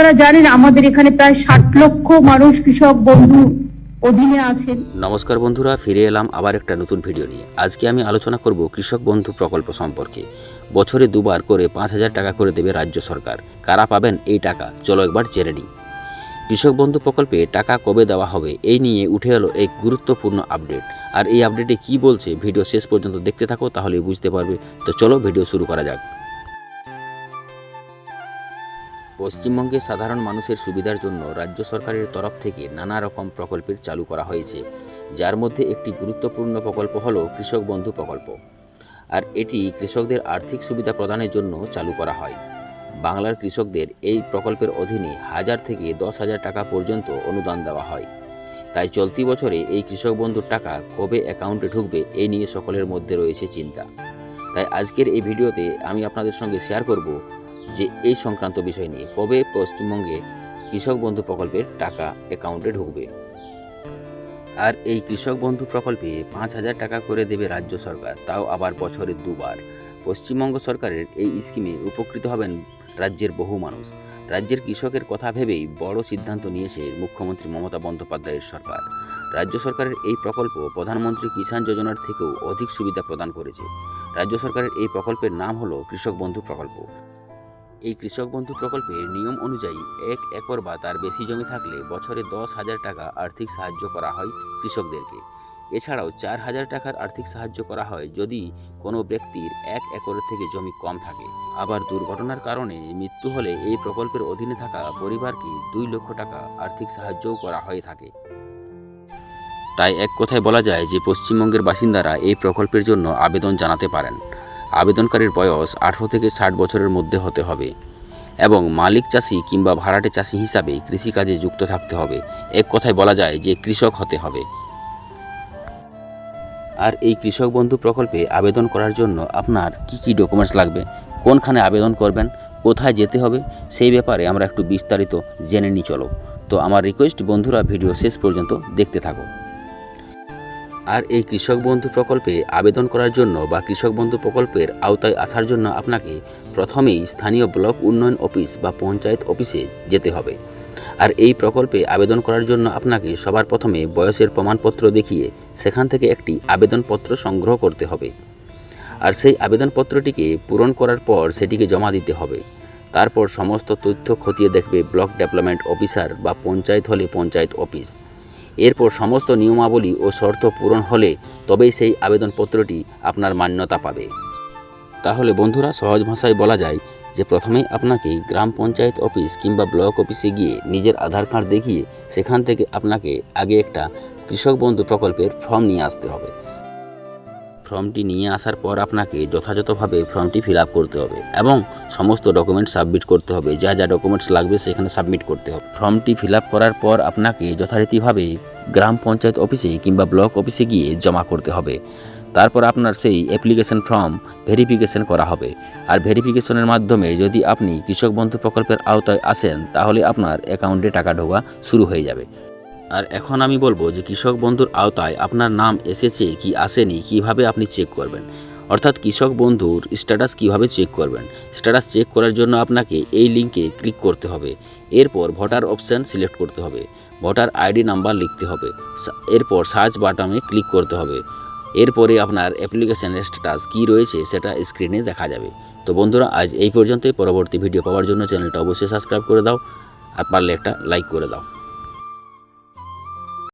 আপনারা জানেন আমাদের এখানে প্রায় 60 লক্ষ মানুষ কৃষক বন্ধু অধীনে আছেন। নমস্কার বন্ধুরা, ফিরে এলাম আবার একটা নতুন ভিডিও নিয়ে। আজকে আমি আলোচনা করব কৃষক বন্ধু প্রকল্প সম্পর্কে। বছরে দুবার করে 5,000 টাকা করে দেবে রাজ্য সরকার। কারা পাবেন এই টাকা, চলো একবার জেনে নিই। কৃষক বন্ধু প্রকল্পে টাকা কবে দেওয়া হবে এই নিয়ে উঠে এলো এক গুরুত্বপূর্ণ আপডেট। আর এই আপডেটে কি বলছে ভিডিও শেষ পর্যন্ত দেখতে থাকো, তাহলেই বুঝতে পারবে। তো চলো ভিডিও শুরু করা যাক। পশ্চিমবঙ্গের সাধারণ মানুষের সুবিধার জন্য রাজ্য সরকারের তরফ থেকে নানা রকম প্রকল্পের চালু করা হয়েছে, যার মধ্যে একটি গুরুত্বপূর্ণ প্রকল্প হলো কৃষক বন্ধু প্রকল্প। আর এটি কৃষকদের আর্থিক সুবিধা প্রদানের জন্য চালু করা হয়। বাংলার কৃষকদের এই প্রকল্পের অধীনে 1,000 থেকে 10,000 টাকা পর্যন্ত অনুদান দেওয়া হয়। তাই চলতি বছরে এই কৃষক বন্ধুর টাকা কবে অ্যাকাউন্টে ঢুকবে এই নিয়ে সকলের মধ্যে রয়েছে চিন্তা। তাই আজকের এই ভিডিওতে আমি আপনাদের সঙ্গে শেয়ার করব যে এই সংক্রান্ত বিষয় নিয়ে কবে পশ্চিমবঙ্গে কৃষক বন্ধু প্রকল্পের টাকা অ্যাকাউন্টে ঢুকবে। আর এই কৃষক বন্ধু প্রকল্পে 5,000 টাকা করে দেবে রাজ্য সরকার, তাও আবার বছরে দুবার। পশ্চিমবঙ্গ সরকারের এই স্কিমে উপকৃত হবেন রাজ্যের বহু মানুষ। রাজ্যের কৃষকের কথা ভেবেই বড় সিদ্ধান্ত নিয়েছে মুখ্যমন্ত্রী মমতা বন্দ্যোপাধ্যায়ের সরকার। রাজ্য সরকারের এই প্রকল্প প্রধানমন্ত্রী কিষাণ যোজনার থেকেও অধিক সুবিধা প্রদান করেছে। রাজ্য সরকারের এই প্রকল্পের নাম হলো কৃষক বন্ধু প্রকল্প। এই কৃষক বন্ধু প্রকল্পের নিয়ম অনুযায়ী 1 একর বা তার বেশি জমি থাকলে বছরে 10,000 টাকা আর্থিক সাহায্য করা হয় কৃষকদেরকে। এছাড়াও 4,000 টাকার আর্থিক সাহায্য করা হয় যদি কোনো ব্যক্তির 1 একরের থেকে জমি কম থাকে। আবার দুর্ঘটনার কারণে মৃত্যু হলে এই প্রকল্পের অধীনে থাকা পরিবারকে 2 লক্ষ টাকা আর্থিক সাহায্যও করা হয়ে থাকে। তাই এক কথায় বলা যায় যে পশ্চিমবঙ্গের বাসিন্দারা এই প্রকল্পের জন্য আবেদন জানাতে পারেন। আবেদনকারীর বয়স 18 থেকে 60 বছরের মধ্যে হতে হবে এবং মালিক চাষি কিংবা ভাড়াটে চাষি হিসাবে কৃষিকাজে যুক্ত থাকতে হবে। এক কথায় বলা যায় যে কৃষক হতে হবে। আর এই কৃষক বন্ধু প্রকল্পে আবেদন করার জন্য আপনার কি ডকুমেন্টস লাগবে, কোনখানে আবেদন করবেন, কোথায় যেতে হবে, সেই ব্যাপারে আমরা একটু বিস্তারিত জেনে নিই চলো। তো আমার রিকোয়েস্ট বন্ধুরা, ভিডিও শেষ পর্যন্ত দেখতে থাকো। আর এই কৃষক বন্ধু প্রকল্পে আবেদন করার জন্য বা কৃষক বন্ধু প্রকল্পের আওতায় আসার জন্য আপনাকে প্রথমেই স্থানীয় ব্লক উন্নয়ন অফিস বা পঞ্চায়েত অফিসে যেতে হবে। আর এই প্রকল্পে আবেদন করার জন্য আপনাকে সবার প্রথমে বয়সের প্রমাণপত্র দেখিয়ে সেখান থেকে একটি আবেদনপত্র সংগ্রহ করতে হবে। আর সেই আবেদনপত্রটিকে পূরণ করার পর সেটিকে জমা দিতে হবে। তারপর সমস্ত তথ্য খতিয়ে দেখবে ব্লক ডেভেলপমেন্ট অফিসার বা পঞ্চায়েত হলে পঞ্চায়েত অফিস। এরপর সমস্ত নিয়মাবলী ও শর্ত পূরণ হলে তবেই সেই আবেদনপত্রটি আপনার মান্যতা পাবে। তাহলে বন্ধুরা, সহজ ভাষায় বলা যায় যে প্রথমেই আপনাকে গ্রাম পঞ্চায়েত অফিস কিংবা ব্লক অফিসে গিয়ে নিজের আধার কার্ড দেখিয়ে সেখান থেকে আপনাকে আগে একটা কৃষক বন্ধু প্রকল্পের ফর্ম নিয়ে আসতে হবে। ফর্মটি নিয়ে আসার পর আপনাকে যথাযথভাবে ফর্মটি ফিল আপ করতে হবে এবং সমস্ত ডকুমেন্টস সাবমিট করতে হবে। যা যা ডকুমেন্টস লাগবে সেখানে সাবমিট করতে হবে। ফর্মটি ফিল আপ করার পর আপনাকে যথারীতিভাবে গ্রাম পঞ্চায়েত অফিসে কিংবা ব্লক অফিসে গিয়ে জমা করতে হবে। তারপর আপনার সেই অ্যাপ্লিকেশন ফর্ম ভেরিফিকেশন করা হবে। আর ভেরিফিকেশনের মাধ্যমে যদি আপনি কৃষক বন্ধু প্রকল্পের আওতায় আসেন তাহলে আপনার অ্যাকাউন্টে টাকা ঢোকা শুরু হয়ে যাবে। আর এখন আমি বলবো যে কৃষক বন্ধুর আওতায় আপনার নাম এসেছে কি আসেনি কিভাবে আপনি চেক করবেন, অর্থাৎ কৃষক বন্ধুর স্ট্যাটাস কিভাবে চেক করবেন। স্ট্যাটাস চেক করার জন্য আপনাকে এই লিঙ্কে ক্লিক করতে হবে। এরপর ভোটার অপশান সিলেক্ট করতে হবে, ভোটার আইডি নাম্বার লিখতে হবে, এরপর সার্চ বাটনে ক্লিক করতে হবে। এরপরে আপনার অ্যাপ্লিকেশনের স্ট্যাটাস কী রয়েছে সেটা স্ক্রিনে দেখা যাবে। তো বন্ধুরা, আজ এই পর্যন্তই। পরবর্তী ভিডিও পাওয়ার জন্য চ্যানেলটা অবশ্যই সাবস্ক্রাইব করে দাও আর পারলে একটা লাইক করে দাও।